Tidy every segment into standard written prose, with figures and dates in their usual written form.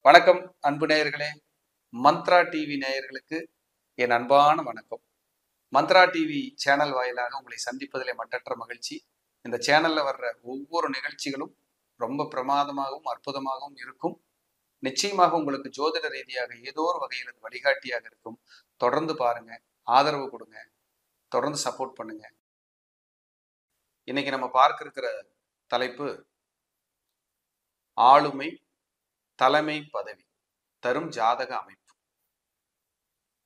வணக்கம் அன்பு நேயர்களே. மந்த்ரா டிவி நேயர்களுக்கு என் அன்பான வணக்கம். மந்த்ரா டிவி சேனல் வாயிலாக உங்களை சந்திப்பதிலே மட்டற்ற மகிழ்ச்சி. இந்த சேனல்ல வர்ற ஒவ்வொரு நிகழ்ச்சிகளும் ரொம்ப பிரமாதமாகவும் அற்புதமாகவும் இருக்கும். நிச்சயமாக உங்களுக்கு ஜோதிட ரீதியாக ஏதோ ஒரு வகையில் அது வழிகாட்டியாக இருக்கும். தொடர்ந்து பாருங்க, ஆதரவு கொடுங்க, தொடர்ந்து சப்போர்ட் பண்ணுங்க. இன்னைக்கு நம்ம பார்க்க இருக்கிற தலைப்பு ஆளுமை, தலைமை பதவி தரும் ஜாதக அமைப்பு.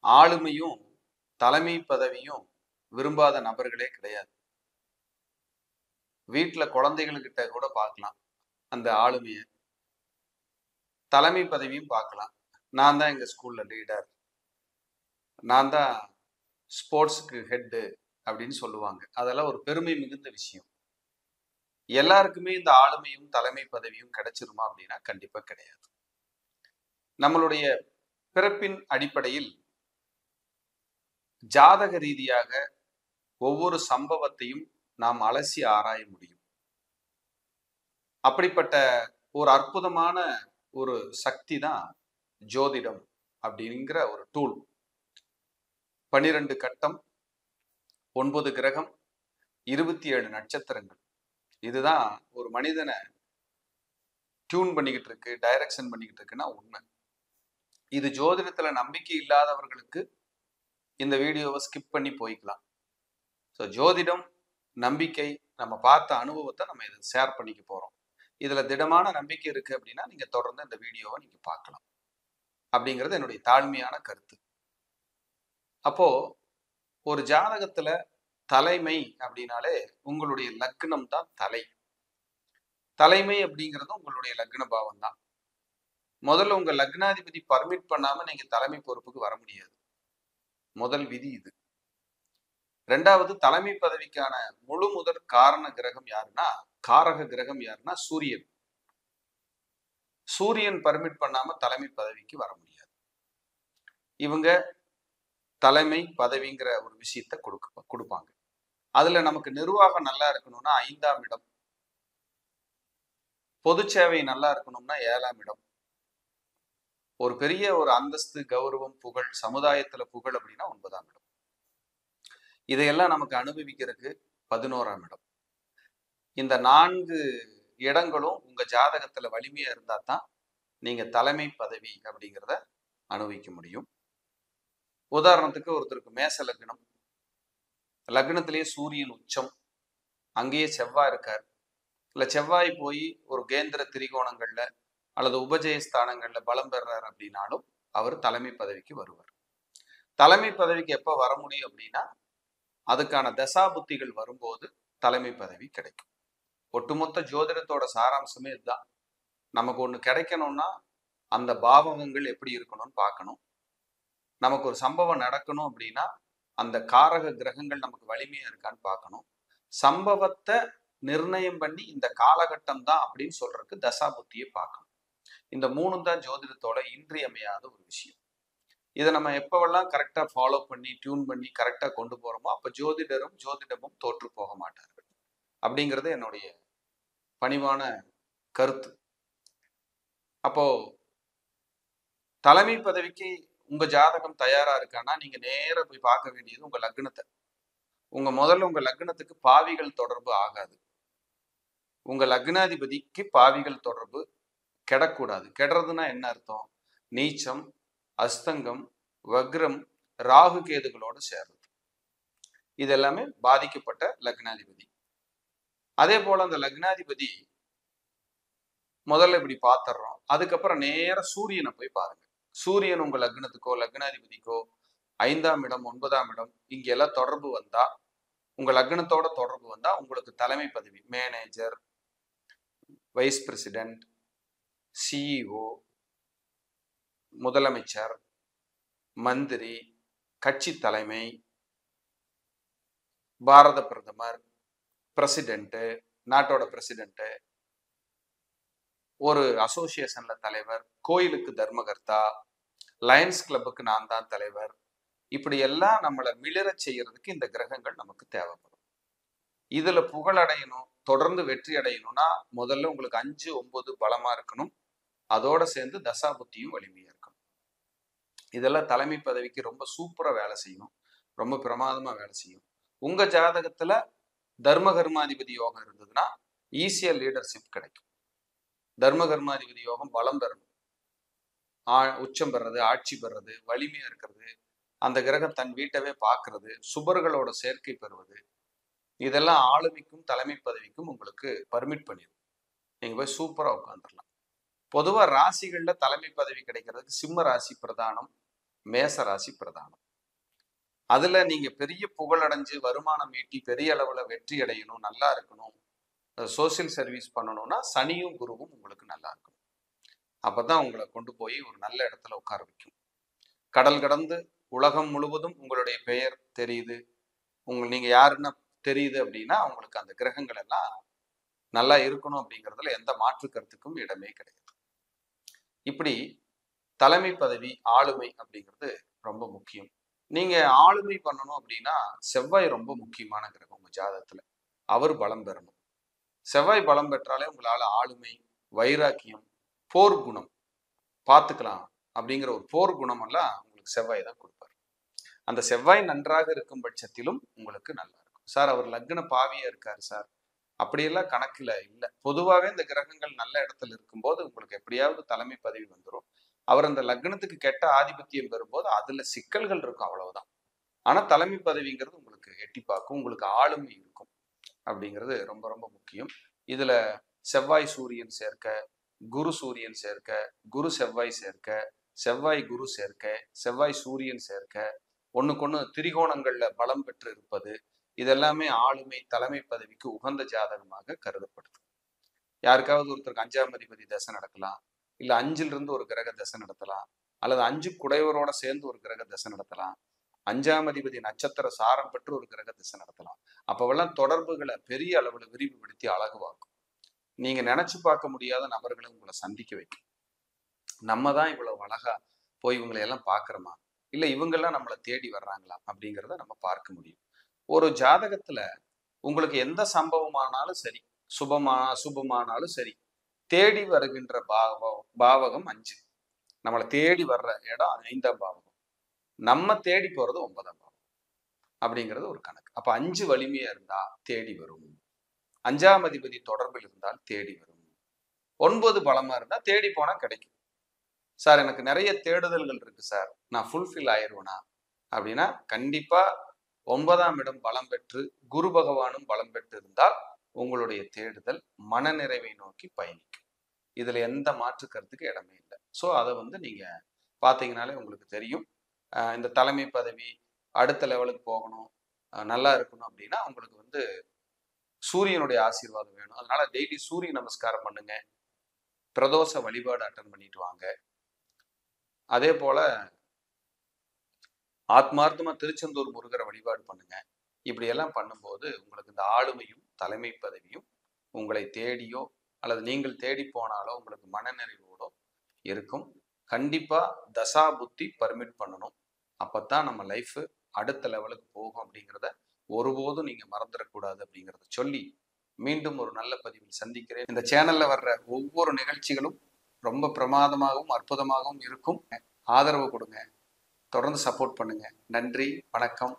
ஆளுமையும் தலைமை பதவியும் விரும்பாத நபர்களே கிடையாது. வீட்டுல குழந்தைகள்கிட்ட கூட பார்க்கலாம் அந்த ஆளுமைய. தலைமை பதவியும் பார்க்கலாம். நான் தான் எங்க ஸ்கூல்ல லீடர், நான் தான் ஸ்போர்ட்ஸுக்கு ஹெட்டு அப்படின்னு சொல்லுவாங்க. அதெல்லாம் ஒரு பெருமை மிகுந்த விஷயம். எல்லாருக்குமே இந்த ஆளுமையும் தலைமை பதவியும் கிடைச்சிருமா அப்படின்னா கண்டிப்பா கிடையாது. நம்மளுடைய பிறப்பின் அடிப்படையில் ஜாதக ரீதியாக ஒவ்வொரு சம்பவத்தையும் நாம் அலசி ஆராய முடியும். அப்படிப்பட்ட ஒரு அற்புதமான ஒரு சக்தி தான் ஜோதிடம் அப்படிங்கிற ஒரு டூல். 12 கட்டம், 9 கிரகம், 27 நட்சத்திரங்கள். இதுதான் ஒரு மனிதனை டியூன் பண்ணிக்கிட்டு இருக்கு, டைரக்ஷன் பண்ணிக்கிட்டு இருக்குன்னா உண்மை. இது ஜோதிடத்துல நம்பிக்கை இல்லாதவர்களுக்கு இந்த வீடியோவை ஸ்கிப் பண்ணி போய்க்கலாம். ஸோ ஜோதிடம், நம்பிக்கை, நம்ம பார்த்த அனுபவத்தை நம்ம இதை ஷேர் பண்ணிக்க போறோம். இதுல திடமான நம்பிக்கை இருக்கு அப்படின்னா நீங்க தொடர்ந்து இந்த வீடியோவை நீங்க பார்க்கலாம் அப்படிங்கிறது என்னுடைய தாழ்மையான கருத்து. அப்போ ஒரு ஜாதகத்துல தலைமை அப்படின்னாலே உங்களுடைய லக்னம் தான் தலை. தலைமை அப்படிங்கிறது உங்களுடைய லக்ன பாவம் தான். முதல்ல உங்க லக்னாதிபதி பர்மிட் பண்ணாம நீங்க தலைமை பொறுப்புக்கு வர முடியாது. முதல் விதி இது. ரெண்டாவது, தலைமை பதவிக்கான முழு முதற் காரண கிரகம் யாருன்னா, காரக கிரகம் யாருன்னா சூரியன். சூரியன் பர்மிட் பண்ணாம தலைமை பதவிக்கு வர முடியாது. இவங்க தலைமை பதவிங்கிற ஒரு விஷயத்த கொடுப்பாங்க. அதுல நமக்கு நிர்வாகம் நல்லா இருக்கணும்னா 5ஆம் இடம், பொது சேவை நல்லா இருக்கணும்னா 7ஆம் இடம், ஒரு பெரிய ஒரு அந்தஸ்து, கௌரவம், புகழ், சமுதாயத்துல புகழ் அப்படின்னா 9ஆம் இடம். இதையெல்லாம் நமக்கு அனுபவிக்கிறதுக்கு 11ஆம் இடம். இந்த 4 இடங்களும் உங்க ஜாதகத்துல வலிமையா இருந்தா தான் நீங்க தலைமை பதவி அப்படிங்கிறத அனுபவிக்க முடியும். உதாரணத்துக்கு ஒருத்தருக்கு மேச லக்னம், லக்னத்திலேயே சூரியன் உச்சம், அங்கேயே செவ்வாய் இருக்கார், இல்ல செவ்வாய் போய் ஒரு கேந்திர திரிகோணங்கள்ல அல்லது உபஜயஸ்தானங்கள்ல பலம் பெறார் அப்படின்னாலும் அவர் தலைமை பதவிக்கு வருவார். தலைமை பதவிக்கு எப்ப வர முடியும் அப்படின்னா அதுக்கான தசா புத்திகள் வரும்போது தலைமை பதவி கிடைக்கும். ஒட்டுமொத்த ஜோதிடத்தோட சாராம்சமே இதுதான். நமக்கு ஒண்ணு கிடைக்கணும்னா அந்த பாவகங்கள் எப்படி இருக்கணும்னு பார்க்கணும். நமக்கு ஒரு சம்பவம் நடக்கணும் அப்படின்னா அந்த காரக கிரகங்கள் நமக்கு வலிமையா இருக்கான்னு பார்க்கணும். சம்பவத்தை நிர்ணயம் பண்ணி இந்த காலகட்டம் தான் அப்படின்னு சொல்றதுக்கு தசா புத்தியை பார்க்கணும். இந்த 3 தான் ஜோதிடத்தோட இன்றியமையாத ஒரு விஷயம். இதை நம்ம எப்பவெல்லாம் கரெக்டா ஃபாலோ பண்ணி டியூன் பண்ணி கரெக்டா கொண்டு போறோமோ அப்ப ஜோதிடமும் தோற்று போக மாட்டார்கள் அப்படிங்கிறது என்னுடைய பணிவான கருத்து. அப்போ தலைமை பதவிக்கு உங்க ஜாதகம் தயாரா இருக்கான்னா நீங்க நேர போய் பார்க்க வேண்டியது உங்க லக்னத்தை. முதல்ல உங்க லக்னத்துக்கு பாவிகள் தொடர்பு ஆகாது. உங்க லக்னாதிபதிக்கு பாவிகள் தொடர்பு கெடக்கூடாது. கெடுறதுன்னா என்ன அர்த்தம்? நீச்சம், அஸ்தங்கம், வக்ரம், ராகு கேதுகளோடு சேர்றது. இது எல்லாமே பாதிக்கப்பட்ட லக்னாதிபதி. அதே போல அந்த லக்னாதிபதி முதல்ல இப்படி பார்த்துடுறோம். அதுக்கப்புறம் நேர சூரியனை போய் பாருங்க. சூரியன் உங்க லக்னத்துக்கோ லக்னாதிபதிக்கோ 5ஆம் இடம், 9ஆம் இடம் இங்க எல்லாம் தொடர்பு வந்தா, உங்க லக்னத்தோட தொடர்பு வந்தா உங்களுக்கு தலைமை பதவி, மேனேஜர், வைஸ் பிரசிடென்ட், சிஇஓ, முதலமைச்சர், மந்திரி, கட்சி தலைமை, பாரத பிரதமர், பிரசிடென்ட், நாட்டோட பிரசிடென்ட், ஒரு அசோசியேஷன்ல தலைவர், கோயிலுக்கு தர்மகர்த்தா, லயன்ஸ் கிளப்புக்கு நான் தான் தலைவர், இப்படி எல்லாம் நம்மளை மிளிரச் செய்யறதுக்கு இந்த கிரகங்கள் நமக்கு தேவைப்படும். இதுல புகழ் அடையணும், தொடர்ந்து வெற்றி அடையணும்னா முதல்ல உங்களுக்கு 5, 9 பலமா இருக்கணும். அதோட சேர்ந்து தசா புத்தியும் வலிமையா இருக்கணும். இதெல்லாம் தலைமை பதவிக்கு ரொம்ப சூப்பரா வேலை செய்யும், ரொம்ப பிரமாதமா வேலை செய்யும். உங்க ஜாதகத்துல தர்ம கர்மாதிபதி யோகம் இருந்ததுன்னா ஈஸியா லீடர்ஷிப் கிடைக்கும். தர்ம கர்மாதிபதி யோகம் பலம் பெறணும், உச்சம் பெறது, ஆட்சி பெறது, வலிமையா இருக்கிறது, அந்த கிரகம் தன் வீட்டவே பார்க்கறது, சுபர்களோட சேர்க்கை பெறுவது, இதெல்லாம் ஆளுமைக்கும் தலைமை பதவிக்கும் உங்களுக்கு பர்மிட் பண்ணிடும். நீங்க போய் சூப்பரா உட்காந்துடலாம். பொதுவா ராசிகள்ல தலைமை பதவி கிடைக்கிறதுக்கு சிம்ம ராசி பிரதானம், மேச ராசி பிரதானம். அதுல நீங்க பெரிய புகழடைஞ்சு வருமானம் ஈட்டி பெரிய அளவுல வெற்றி அடையணும், நல்லா இருக்கணும், சோசியல் சர்வீஸ் பண்ணணும்னா சனியும் குருவும் உங்களுக்கு நல்லா இருக்கணும். அப்பதான் உங்களை கொண்டு போய் ஒரு நல்ல இடத்துல உட்கார வைக்கும். கடல் கடந்து உலகம் முழுவதும் உங்களுடைய பெயர் தெரியுது, நீங்க யாருன்னா தெரியுது அப்படின்னா உங்களுக்கு அந்த கிரகங்கள் எல்லாம் நல்லா இருக்கணும் அப்படிங்கிறதுல எந்த மாற்று கருத்துக்கும் இடமே கிடையாது. இப்படி தலைமை பதவி, ஆளுமை அப்படிங்கிறது ரொம்ப முக்கியம். நீங்க ஆளுமை பண்ணணும் அப்படின்னா செவ்வாய் ரொம்ப முக்கியமான கிரகம் உங்க ஜாதகத்துல. அவர் பலம் பெறணும். செவ்வாய் பலம் பெற்றாலே உங்களால ஆளுமை, வைராக்கியம், போர் குணம் பார்த்துக்கலாம் அப்படிங்கிற ஒரு போர் குணம் எல்லாம் உங்களுக்கு செவ்வாய் தான் கொடுப்பார். அந்த செவ்வாய் நன்றாக இருக்கும் பட்சத்திலும் உங்களுக்கு நல்லா இருக்கும். சார் அவர் லக்ன பாவியா இருக்காரு சார், அப்படியெல்லாம் கணக்குல இல்லை. பொதுவாகவே இந்த கிரகங்கள் நல்ல இடத்துல இருக்கும்போது உங்களுக்கு எப்படியாவது தலைமை பதவி வந்துடும். அவர் அந்த லக்னத்துக்கு கெட்ட ஆதிபத்தியம் பெறும்போது அதுல சிக்கல்கள் இருக்கும், அவ்வளவுதான். ஆனா தலைமை பதவிங்கிறது உங்களுக்கு எட்டி பார்க்கும், உங்களுக்கு ஆளுமை இருக்கும் அப்படிங்கிறது ரொம்ப ரொம்ப முக்கியம். இதுல செவ்வாய் சூரியன் சேர்க்க, குரு சூரியன் சேர்க்க, குரு செவ்வாய் சேர்க்க, செவ்வாய் குரு சேர்க்க, செவ்வாய் சூரியன் சேர்க்க, ஒண்ணுக்கொண்ணு திரிகோணங்கள்ல பலம் பெற்று இருப்பது, இதெல்லாமே ஆளுமை தலைமை பதவிக்கு உகந்த ஜாதகமாக கருதப்படுது. யாருக்காவது ஒருத்தருக்கு 5ஆம் அதிபதி தசை நடக்கலாம், இல்ல 5ல் இருந்து ஒரு கிரக தசை நடத்தலாம், அல்லது 5 குடையவரோட சேர்ந்து ஒரு கிரக தசை நடத்தலாம், 5ஆம் அதிபதி நட்சத்திர சாரம் பெற்று ஒரு கிரக தசை நடத்தலாம். அப்பவெல்லாம் தொடர்புகளை பெரிய அளவுல விரிவுபடுத்தி அழகுவாக்கும். நீங்க நினைச்சு பார்க்க முடியாத நபர்களை உங்களை சந்திக்க வைக்கும். நம்ம தான் இவ்வளவு அழகா போய் இவங்களை எல்லாம் பார்க்கிறோமா, இல்ல இவங்கெல்லாம் நம்மளை தேடி வர்றாங்களா அப்படிங்கிறத நம்ம பார்க்க முடியும். ஒரு ஜாதகத்துல உங்களுக்கு எந்த சம்பவமானாலும் சரி, அசுபமானாலும் சரி, தேடி வருகின்ற பாவகம் 5. நம்மளை தேடி வர்ற இடம் 5ஆம் பாவகம், நம்ம தேடி போறது 9ஆம் பாவகம் அப்படிங்கிறது ஒரு கணக்கு. அப்ப 5 வலிமையா இருந்தா தேடி வரும், 5ஆம் அதிபதி தொடர்பில் இருந்தால் தேடி வரும், 9 பலமா இருந்தா தேடி போனா கிடைக்கும். சார் எனக்கு நிறைய தேடுதல்கள் இருக்கு சார், நான் ஃபுல்ஃபில் ஆயிடுவேனா அப்படின்னா கண்டிப்பா 9ஆம் இடம் பலம் பெற்று குரு பகவானும் பலம் பெற்று இருந்தால் உங்களுடைய தேடுதல் மனநிறைவை நோக்கி பயணிக்கும். இதுல எந்த மாற்று கருத்துக்கு இடமே இல்லை. ஸோ அதை நீங்க பார்த்தீங்கன்னாலே உங்களுக்கு தெரியும். இந்த தலைமை பதவி அடுத்த லெவலுக்கு போகணும், நல்லா இருக்கணும் அப்படின்னா உங்களுக்கு சூரியனுடைய ஆசீர்வாதம் வேணும். அதனால டெய்லி சூரிய நமஸ்காரம் பண்ணுங்க, பிரதோஷ வழிபாடு அட்டன் பண்ணிட்டு வாங்க. அதே போல ஆத்மார்த்தமா திருச்செந்தூர் முருகரை வழிபாடு பண்ணுங்க. இப்படி எல்லாம் பண்ணும்போது உங்களுக்கு இந்த ஆளுமையும் தலைமை பதவியும் உங்களை தேடியோ அல்லது நீங்கள் தேடி போனாலோ உங்களுக்கு மனநிறைவோடோ இருக்கும். கண்டிப்பா தசா புத்தி பர்மிட் பண்ணணும். அப்பத்தான் நம்ம லைஃப் அடுத்த லெவலுக்கு போகும் அப்படிங்கிறத ஒருபோதும் நீங்க மறந்துடக்கூடாது அப்படிங்கிறத சொல்லி மீண்டும் ஒரு நல்ல பதிவில் சந்திக்கிறேன். இந்த சேனல்ல வர்ற ஒவ்வொரு நிகழ்ச்சிகளும் ரொம்ப பிரமாதமாகவும் அற்புதமாகவும் இருக்கும். ஆதரவு கொடுங்க, தொடர்ந்து சப்போர்ட் பண்ணுங்க. நன்றி, வணக்கம்.